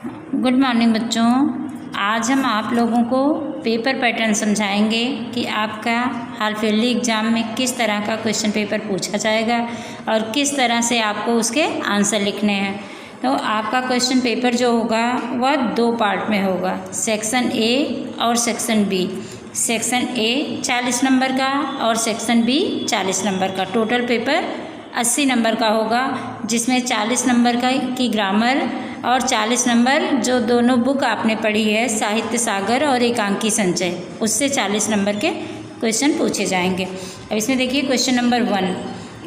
Good morning बच्चों। आज हम आप लोगों को पेपर पैटर्न समझाएंगे कि आपका हाफ ईयरली एग्ज़ाम में किस तरह का क्वेश्चन पेपर पूछा जाएगा और किस तरह से आपको उसके आंसर लिखने हैं। तो आपका क्वेश्चन पेपर जो होगा वह 2 पार्ट में होगा, सेक्शन ए और section B. Section A 40 number का और सेक्शन बी 40 नंबर का। टोटल पेपर 80 नंबर का होगा, जिसमें 40 नंबर का की ग्रामर और 40 नंबर जो दोनों बुक आपने पढ़ी है, साहित्य सागर और एकांकी संचय, उससे 40 नंबर के क्वेश्चन पूछे जाएंगे। अब इसमें देखिए क्वेश्चन नंबर 1,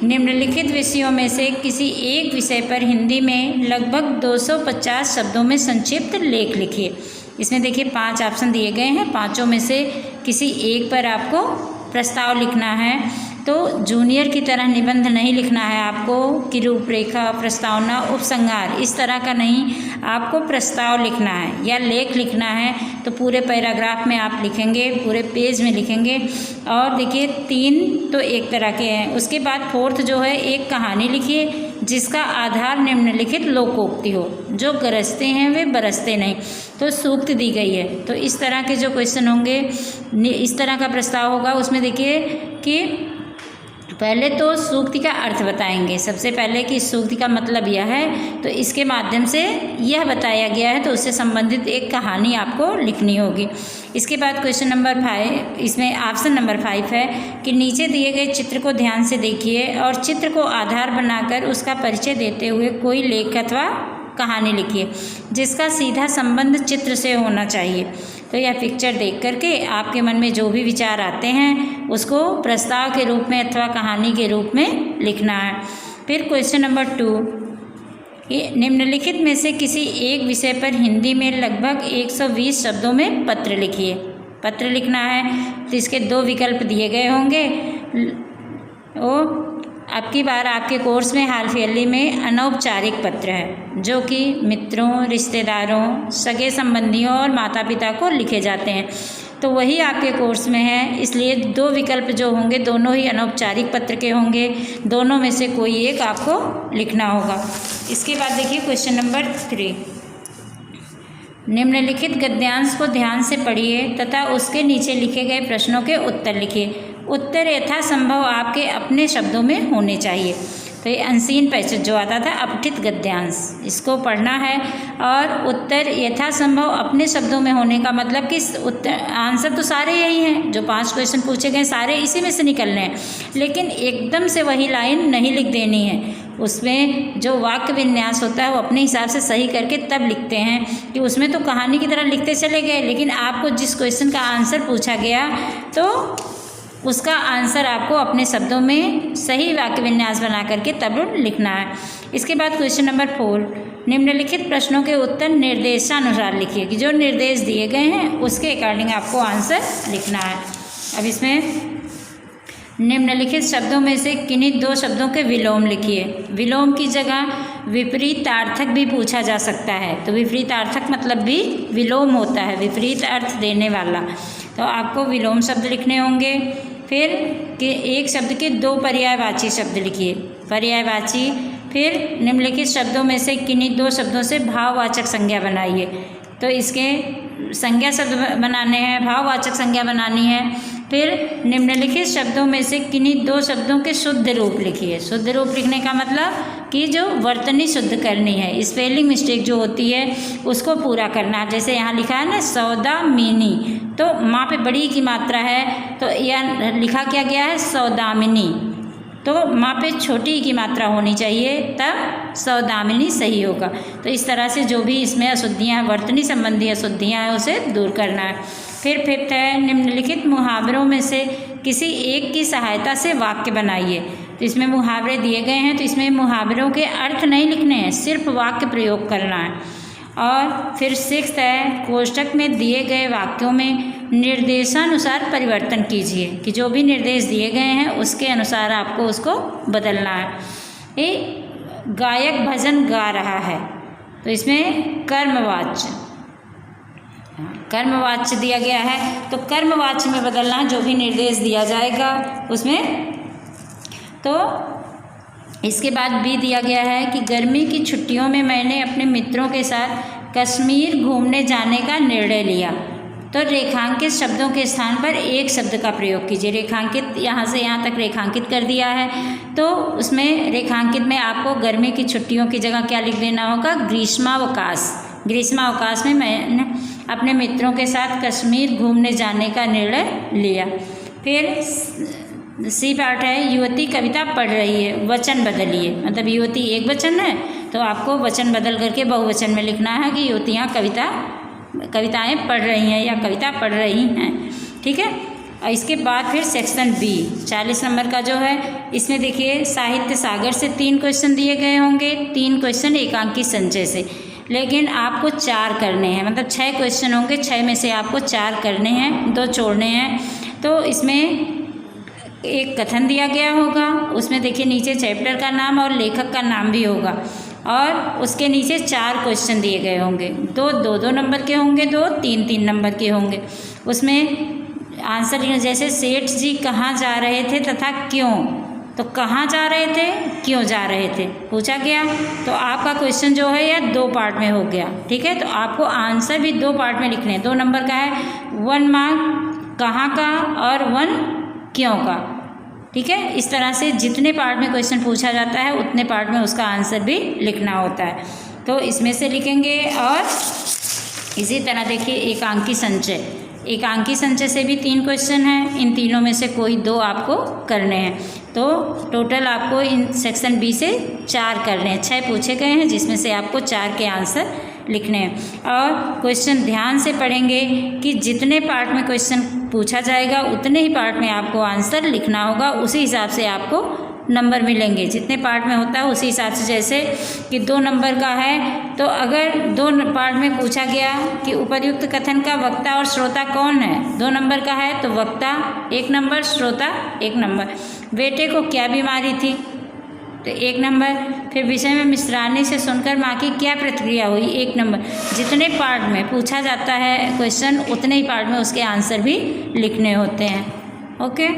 निम्नलिखित विषयों में से किसी एक विषय पर हिंदी में लगभग 250 शब्दों में संक्षिप्त लेख लिखिए। इसमें देखिए 5 ऑप्शन दिए गए हैं, पाँचों में से किसी एक पर आपको प्रस्ताव लिखना है। तो जूनियर की तरह निबंध नहीं लिखना है आपको कि रूपरेखा, प्रस्तावना, उपसंहार, इस तरह का नहीं, आपको प्रस्ताव लिखना है या लेख लिखना है। तो पूरे पैराग्राफ में आप लिखेंगे, पूरे पेज में लिखेंगे। और देखिए 3 तो एक तरह के हैं। उसके बाद 4th जो है, एक कहानी लिखिए जिसका आधार निम्नलिखित लोकोक्ति हो, जो गरजते हैं वे बरसते नहीं। तो सूक्त दी गई है। तो इस तरह के जो क्वेश्चन होंगे, इस तरह का प्रस्ताव होगा। उसमें देखिए कि पहले तो सूक्ति का अर्थ बताएंगे, सबसे पहले कि सूक्ति का मतलब यह है, तो इसके माध्यम से यह बताया गया है, तो उससे संबंधित एक कहानी आपको लिखनी होगी। इसके बाद क्वेश्चन नंबर 5, इसमें ऑप्शन नंबर 5 है कि नीचे दिए गए चित्र को ध्यान से देखिए और चित्र को आधार बनाकर उसका परिचय देते हुए कोई लेख अथवा कहानी लिखिए जिसका सीधा संबंध चित्र से होना चाहिए। तो यह पिक्चर देख करके आपके मन में जो भी विचार आते हैं उसको प्रस्ताव के रूप में अथवा कहानी के रूप में लिखना है। फिर क्वेश्चन नंबर 2, निम्नलिखित में से किसी एक विषय पर हिंदी में लगभग 120 शब्दों में पत्र लिखिए। पत्र लिखना है तो इसके 2 विकल्प दिए गए होंगे। अब की बार आपके कोर्स में हाफ ईयरली में अनौपचारिक पत्र है, जो कि मित्रों, रिश्तेदारों, सगे संबंधियों और माता पिता को लिखे जाते हैं। तो वही आपके कोर्स में है, इसलिए 2 विकल्प जो होंगे दोनों ही अनौपचारिक पत्र के होंगे। दोनों में से कोई एक आपको लिखना होगा। इसके बाद देखिए क्वेश्चन नंबर 3, निम्नलिखित गद्यांश को ध्यान से पढ़िए तथा उसके नीचे लिखे गए प्रश्नों के उत्तर लिखिए। उत्तर यथासंभव आपके अपने शब्दों में होने चाहिए। तो ये अनसीन पैसेज जो आता था, अपठित गद्यांश, इसको पढ़ना है और उत्तर यथासंभव अपने शब्दों में होने का मतलब कि उत्तर आंसर तो सारे यही हैं, जो 5 क्वेश्चन पूछे गए सारे इसी में से निकलने हैं, लेकिन एकदम से वही लाइन नहीं लिख देनी है। उसमें जो वाक्य विन्यास होता है वो अपने हिसाब से सही करके तब लिखते हैं कि उसमें तो कहानी की तरह लिखते चले गए, लेकिन आपको जिस क्वेश्चन का आंसर पूछा गया तो उसका आंसर आपको अपने शब्दों में सही वाक्य विन्यास बना करके तब लिखना है। इसके बाद क्वेश्चन नंबर 4, निम्नलिखित प्रश्नों के उत्तर निर्देशानुसार लिखिए कि जो निर्देश दिए गए हैं उसके अकॉर्डिंग आपको आंसर लिखना है। अब इसमें निम्नलिखित शब्दों में से किन्हीं 2 शब्दों के विलोम लिखिए। विलोम की जगह विपरीतार्थक भी पूछा जा सकता है। तो विपरीतार्थक मतलब भी विलोम होता है, विपरीत अर्थ देने वाला। तो आपको विलोम शब्द लिखने होंगे। फिर कि एक शब्द के 2 पर्यायवाची शब्द लिखिए, पर्यायवाची। फिर निम्नलिखित शब्दों में से किन्हीं 2 शब्दों से भाववाचक संज्ञा बनाइए। तो इसके संज्ञा शब्द बनाने हैं, भाववाचक संज्ञा बनानी है। फिर निम्नलिखित शब्दों में से किन्हीं 2 शब्दों के शुद्ध रूप लिखिए। शुद्ध रूप लिखने का मतलब कि जो वर्तनी शुद्ध करनी है, स्पेलिंग मिस्टेक जो होती है उसको पूरा करना है। जैसे यहाँ लिखा है ना सौदामिनी, तो माँ पे बड़ी की मात्रा है, तो यह लिखा क्या गया है सौदामिनी, तो माँ पे छोटी की मात्रा होनी चाहिए, तब सौदामिनी सही होगा। तो इस तरह से जो भी इसमें अशुद्धियाँ हैं, वर्तनी संबंधी अशुद्धियाँ हैं, उसे दूर करना है। फिर 5th है, निम्नलिखित मुहावरों में से किसी एक की सहायता से वाक्य बनाइए। तो इसमें मुहावरे दिए गए हैं, तो इसमें मुहावरों के अर्थ नहीं लिखने हैं, सिर्फ वाक्य प्रयोग करना है। और फिर 6th है, कोष्ठक में दिए गए वाक्यों में निर्देशानुसार परिवर्तन कीजिए कि जो भी निर्देश दिए गए हैं उसके अनुसार आपको उसको बदलना है। ये गायक भजन गा रहा है, तो इसमें कर्मवाच्य, कर्मवाच्य दिया गया है, तो कर्मवाच्य में बदलना जो भी निर्देश दिया जाएगा उसमें। तो इसके बाद भी दिया गया है कि गर्मी की छुट्टियों में मैंने अपने मित्रों के साथ कश्मीर घूमने जाने का निर्णय लिया। तो रेखांकित शब्दों के स्थान पर एक शब्द का प्रयोग कीजिए। रेखांकित यहाँ से यहाँ तक रेखांकित कर दिया है, तो उसमें रेखांकित में आपको गर्मी की छुट्टियों की जगह क्या लिख देना होगा, ग्रीष्मावकाश। ग्रीष्मावकाश में मैंने अपने मित्रों के साथ कश्मीर घूमने जाने का निर्णय लिया। फिर सी पार्ट है, युवती कविता पढ़ रही है, वचन बदलिए। मतलब युवती एक वचन है तो आपको वचन बदल करके बहुवचन में लिखना है कि युवतियाँ कविताएं पढ़ रही हैं या कविता पढ़ रही हैं। ठीक है। और इसके बाद फिर सेक्शन बी 40 नंबर का जो है, इसमें देखिए साहित्य सागर से 3 क्वेश्चन दिए गए होंगे, 3 क्वेश्चन एकांकी संचय से, लेकिन आपको 4 करने हैं। मतलब 6 क्वेश्चन होंगे, 6 में से आपको 4 करने हैं, 2 छोड़ने हैं। तो इसमें एक कथन दिया गया होगा, उसमें देखिए नीचे चैप्टर का नाम और लेखक का नाम भी होगा, और उसके नीचे 4 क्वेश्चन दिए गए होंगे, 2 नंबर के होंगे, 2 3 नंबर के होंगे। उसमें आंसर लिखना, जैसे सेठ जी कहाँ जा रहे थे तथा क्यों। तो कहाँ जा रहे थे, क्यों जा रहे थे पूछा गया, तो आपका क्वेश्चन जो है यह 2 पार्ट में हो गया। ठीक है। तो आपको आंसर भी 2 पार्ट में लिखने हैं। 2 नंबर का है, 1 मार्क कहाँ का और 1 क्यों का। ठीक है। इस तरह से जितने पार्ट में क्वेश्चन पूछा जाता है उतने पार्ट में उसका आंसर भी लिखना होता है। तो इसमें से लिखेंगे। और इसी तरह देखिए एकांकी संचय, एकांकी संचय से भी 3 क्वेश्चन हैं, इन तीनों में से कोई 2 आपको करने हैं। तो टोटल आपको इन सेक्शन बी से 4 करने हैं। 6 पूछे गए हैं जिसमें से आपको 4 के आंसर लिखने हैं। और क्वेश्चन ध्यान से पढ़ेंगे कि जितने पार्ट में क्वेश्चन पूछा जाएगा उतने ही पार्ट में आपको आंसर लिखना होगा, उसी हिसाब से आपको नंबर मिलेंगे। जितने पार्ट में होता है उसी हिसाब से, जैसे कि 2 नंबर का है तो अगर 2 पार्ट में पूछा गया कि उपर्युक्त कथन का वक्ता और श्रोता कौन है, 2 नंबर का है तो वक्ता 1 नंबर, श्रोता 1 नंबर। बेटे को क्या बीमारी थी तो 1 नंबर। फिर विषय में मिश्रानी से सुनकर माँ की क्या प्रतिक्रिया हुई, 1 नंबर। जितने पार्ट में पूछा जाता है क्वेश्चन उतने ही पार्ट में उसके आंसर भी लिखने होते हैं। ओके।